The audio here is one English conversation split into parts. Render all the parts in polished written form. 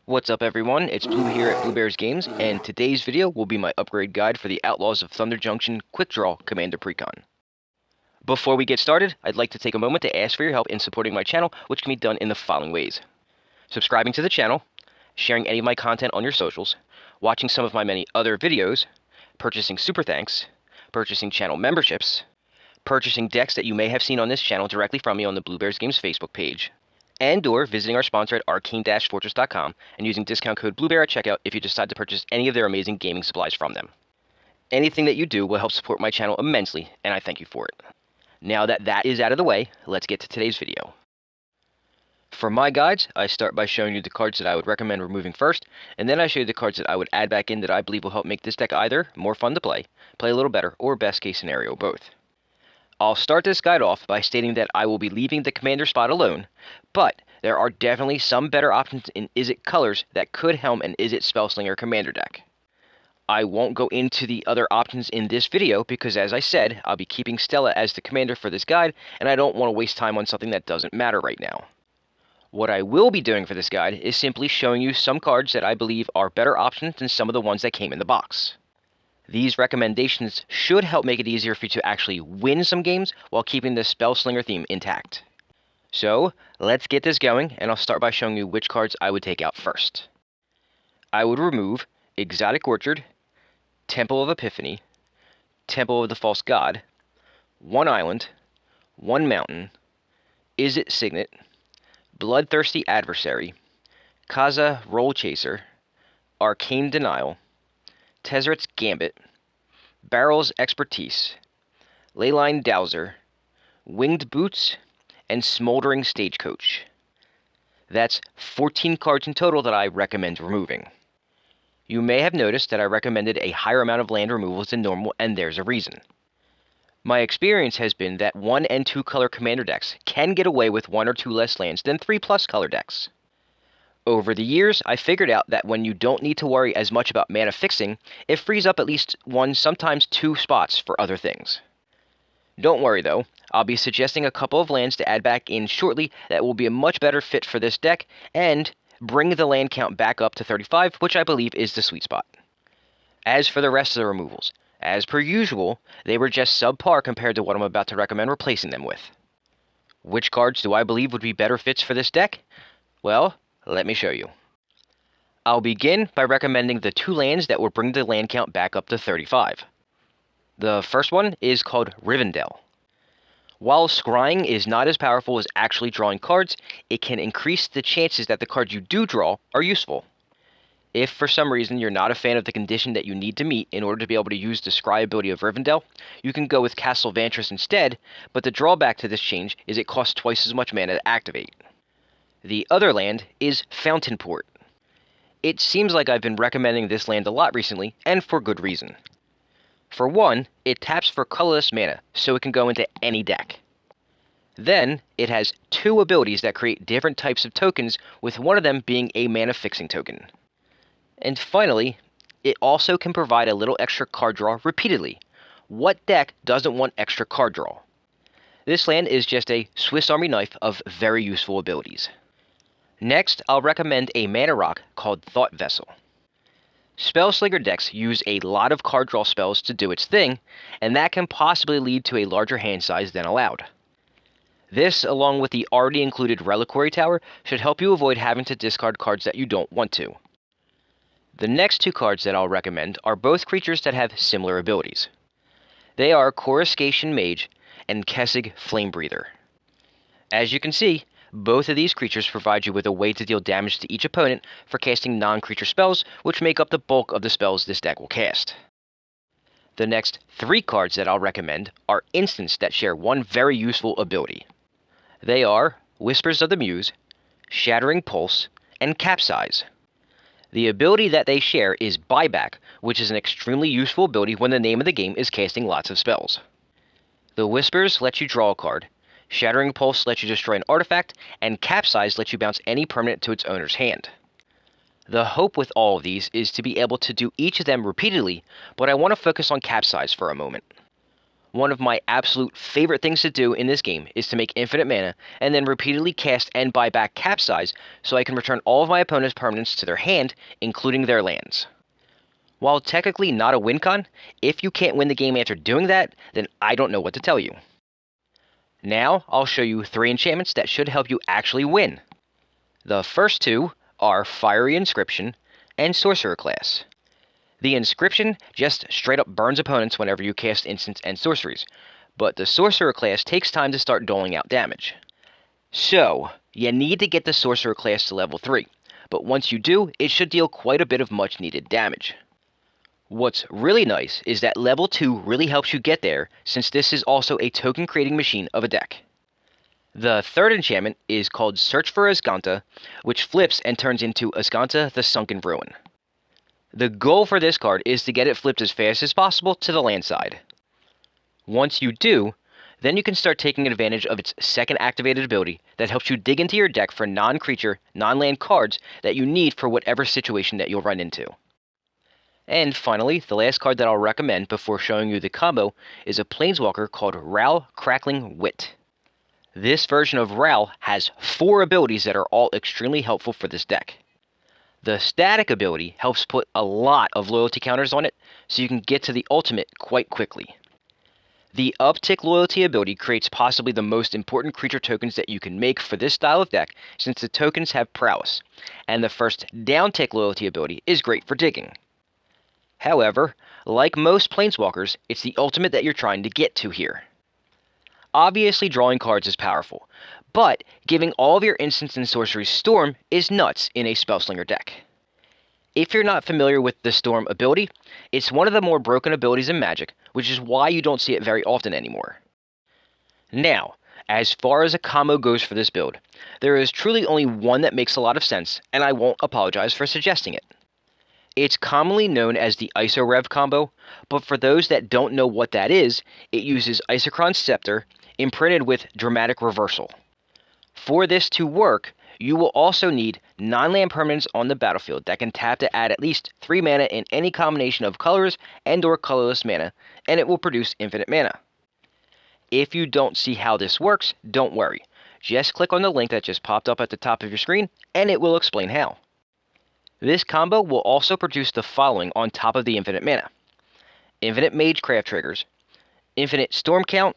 What's up everyone, it's Blue here at Blue Bears Games, and today's video will be my upgrade guide for the Outlaws of Thunder Junction Quick Draw Commander Precon. Before we get started, I'd like to take a moment to ask for your help in supporting my channel, which can be done in the following ways. Subscribing to the channel, sharing any of my content on your socials, watching some of my many other videos, purchasing super thanks, purchasing channel memberships, purchasing decks that you may have seen on this channel directly from me on the Blue Bears Games Facebook page, and/or visiting our sponsor at arcane-fortress.com and using discount code BlueBear at checkout if you decide to purchase any of their amazing gaming supplies from them. Anything that you do will help support my channel immensely, and I thank you for it. Now that that is out of the way, let's get to today's video. For my guides, I start by showing you the cards that I would recommend removing first, and then I show you the cards that I would add back in that I believe will help make this deck either more fun to play a little better, or best case scenario, both. I'll start this guide off by stating that I will be leaving the commander spot alone, but there are definitely some better options in Izzet colors that could helm an Izzet Spellslinger commander deck. I won't go into the other options in this video because, as I said, I'll be keeping Stella as the commander for this guide, and I don't want to waste time on something that doesn't matter right now. What I will be doing for this guide is simply showing you some cards that I believe are better options than some of the ones that came in the box. These recommendations should help make it easier for you to actually win some games while keeping the Spellslinger theme intact. So, let's get this going, and I'll start by showing you which cards I would take out first. I would remove Exotic Orchard, Temple of Epiphany, Temple of the False God, one Island, one Mountain, Izzet Signet, Bloodthirsty Adversary, Kaza Roll Chaser, Arcane Denial, Tezzeret's Gambit, Barrel's Expertise, Leyline Dowser, Winged Boots, and Smoldering Stagecoach. That's 14 cards in total that I recommend removing. You may have noticed that I recommended a higher amount of land removals than normal, and there's a reason. My experience has been that 1 and 2 color commander decks can get away with 1 or 2 less lands than 3+ color decks. Over the years, I figured out that when you don't need to worry as much about mana fixing, it frees up at least 1, sometimes 2 spots for other things. Don't worry though, I'll be suggesting a couple of lands to add back in shortly that will be a much better fit for this deck, and bring the land count back up to 35, which I believe is the sweet spot. As for the rest of the removals, as per usual, they were just subpar compared to what I'm about to recommend replacing them with. Which cards do I believe would be better fits for this deck? Well, let me show you. I'll begin by recommending the 2 lands that will bring the land count back up to 35. The first one is called Rivendell. While scrying is not as powerful as actually drawing cards, it can increase the chances that the cards you do draw are useful. If for some reason you're not a fan of the condition that you need to meet in order to be able to use the scry ability of Rivendell, you can go with Castle Vantress instead, but the drawback to this change is it costs twice as much mana to activate. The other land is Fountainport. It seems like I've been recommending this land a lot recently, and for good reason. For one, it taps for colorless mana, so it can go into any deck. Then, it has 2 abilities that create different types of tokens, with one of them being a mana fixing token. And finally, it also can provide a little extra card draw repeatedly. What deck doesn't want extra card draw? This land is just a Swiss Army knife of very useful abilities. Next, I'll recommend a mana rock called Thought Vessel. Spellslinger decks use a lot of card draw spells to do its thing, and that can possibly lead to a larger hand size than allowed. This, along with the already included Reliquary Tower, should help you avoid having to discard cards that you don't want to. The next 2 cards that I'll recommend are both creatures that have similar abilities. They are Coruscation Mage and Kessig Flamebreather. As you can see, both of these creatures provide you with a way to deal damage to each opponent for casting non-creature spells, which make up the bulk of the spells this deck will cast. The next 3 cards that I'll recommend are instants that share one very useful ability. They are Whispers of the Muse, Shattering Pulse, and Capsize. The ability that they share is Buyback, which is an extremely useful ability when the name of the game is casting lots of spells. The Whispers let you draw a card, Shattering Pulse lets you destroy an artifact, and Capsize lets you bounce any permanent to its owner's hand. The hope with all of these is to be able to do each of them repeatedly, but I want to focus on Capsize for a moment. One of my absolute favorite things to do in this game is to make infinite mana and then repeatedly cast and buy back Capsize so I can return all of my opponent's permanents to their hand, including their lands. While technically not a win con, if you can't win the game after doing that, then I don't know what to tell you. Now I'll show you 3 enchantments that should help you actually win. The first 2 are Fiery Inscription and Sorcerer class. The Inscription just straight up burns opponents whenever you cast instants and sorceries, but the Sorcerer class takes time to start doling out damage. So, you need to get the Sorcerer class to level 3, but once you do, it should deal quite a bit of much needed damage. What's really nice is that level 2 really helps you get there, since this is also a token creating machine of a deck. The third enchantment is called Search for Azcanta, which flips and turns into Azcanta the Sunken Ruin. The goal for this card is to get it flipped as fast as possible to the land side. Once you do, then you can start taking advantage of its second activated ability that helps you dig into your deck for non-creature, non-land cards that you need for whatever situation that you'll run into. And finally, the last card that I'll recommend before showing you the combo is a Planeswalker called Ral Crackling Wit. This version of Ral has 4 abilities that are all extremely helpful for this deck. The static ability helps put a lot of loyalty counters on it, so you can get to the ultimate quite quickly. The uptick loyalty ability creates possibly the most important creature tokens that you can make for this style of deck, since the tokens have prowess, and the first downtick loyalty ability is great for digging. However, like most Planeswalkers, it's the ultimate that you're trying to get to here. Obviously, drawing cards is powerful, but giving all of your instants and sorceries Storm is nuts in a Spellslinger deck. If you're not familiar with the Storm ability, it's one of the more broken abilities in Magic, which is why you don't see it very often anymore. Now, as far as a combo goes for this build, there is truly only one that makes a lot of sense, and I won't apologize for suggesting it. It's commonly known as the Iso-Rev combo, but for those that don't know what that is, it uses Isochron's Scepter, imprinted with Dramatic Reversal. For this to work, you will also need non-land permanents on the battlefield that can tap to add at least 3 mana in any combination of colors and/or colorless mana, and it will produce infinite mana. If you don't see how this works, don't worry. Just click on the link that just popped up at the top of your screen, and it will explain how. This combo will also produce the following on top of the infinite mana: infinite Magecraft triggers, infinite Storm count,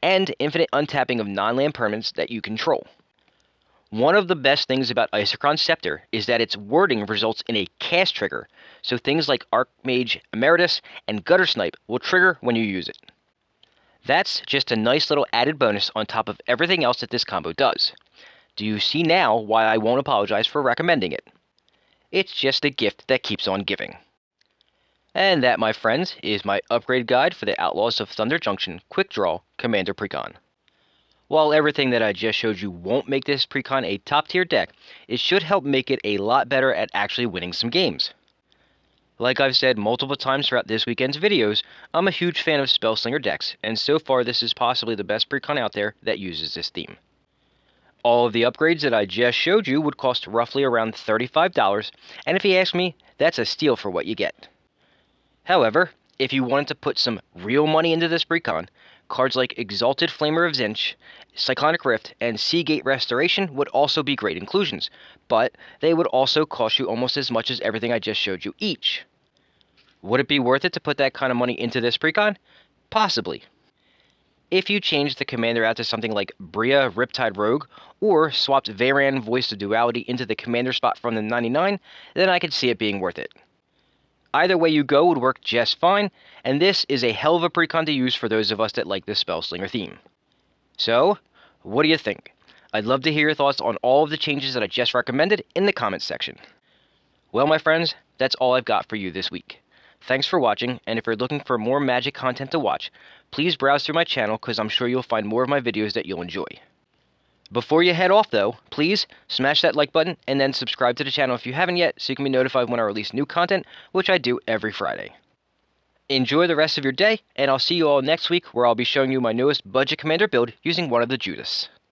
and infinite untapping of non-land permanents that you control. One of the best things about Isochron's Scepter is that its wording results in a cast trigger, so things like Archmage Emeritus and Gutter Snipe will trigger when you use it. That's just a nice little added bonus on top of everything else that this combo does. Do you see now why I won't apologize for recommending it? It's just a gift that keeps on giving. And that, my friends, is my upgrade guide for the Outlaws of Thunder Junction Quick Draw Commander Precon. While everything that I just showed you won't make this precon a top tier deck, it should help make it a lot better at actually winning some games. Like I've said multiple times throughout this weekend's videos, I'm a huge fan of Spellslinger decks, and so far this is possibly the best precon out there that uses this theme. All of the upgrades that I just showed you would cost roughly around $35, and if you ask me, that's a steal for what you get. However, if you wanted to put some real money into this precon, cards like Exalted Flamer of Tzeentch, Cyclonic Rift, and Seagate Restoration would also be great inclusions, but they would also cost you almost as much as everything I just showed you each. Would it be worth it to put that kind of money into this precon? Possibly. If you changed the commander out to something like Bria Riptide Rogue, or swapped Veyran Voice of Duality into the commander spot from the 99, then I could see it being worth it. Either way you go would work just fine, and this is a hell of a precon to use for those of us that like the Spellslinger theme. So, what do you think? I'd love to hear your thoughts on all of the changes that I just recommended in the comments section. Well, my friends, that's all I've got for you this week. Thanks for watching, and if you're looking for more Magic content to watch, please browse through my channel because I'm sure you'll find more of my videos that you'll enjoy. Before you head off though, please smash that like button and then subscribe to the channel if you haven't yet so you can be notified when I release new content, which I do every Friday. Enjoy the rest of your day, and I'll see you all next week where I'll be showing you my newest budget commander build using one of the Judas.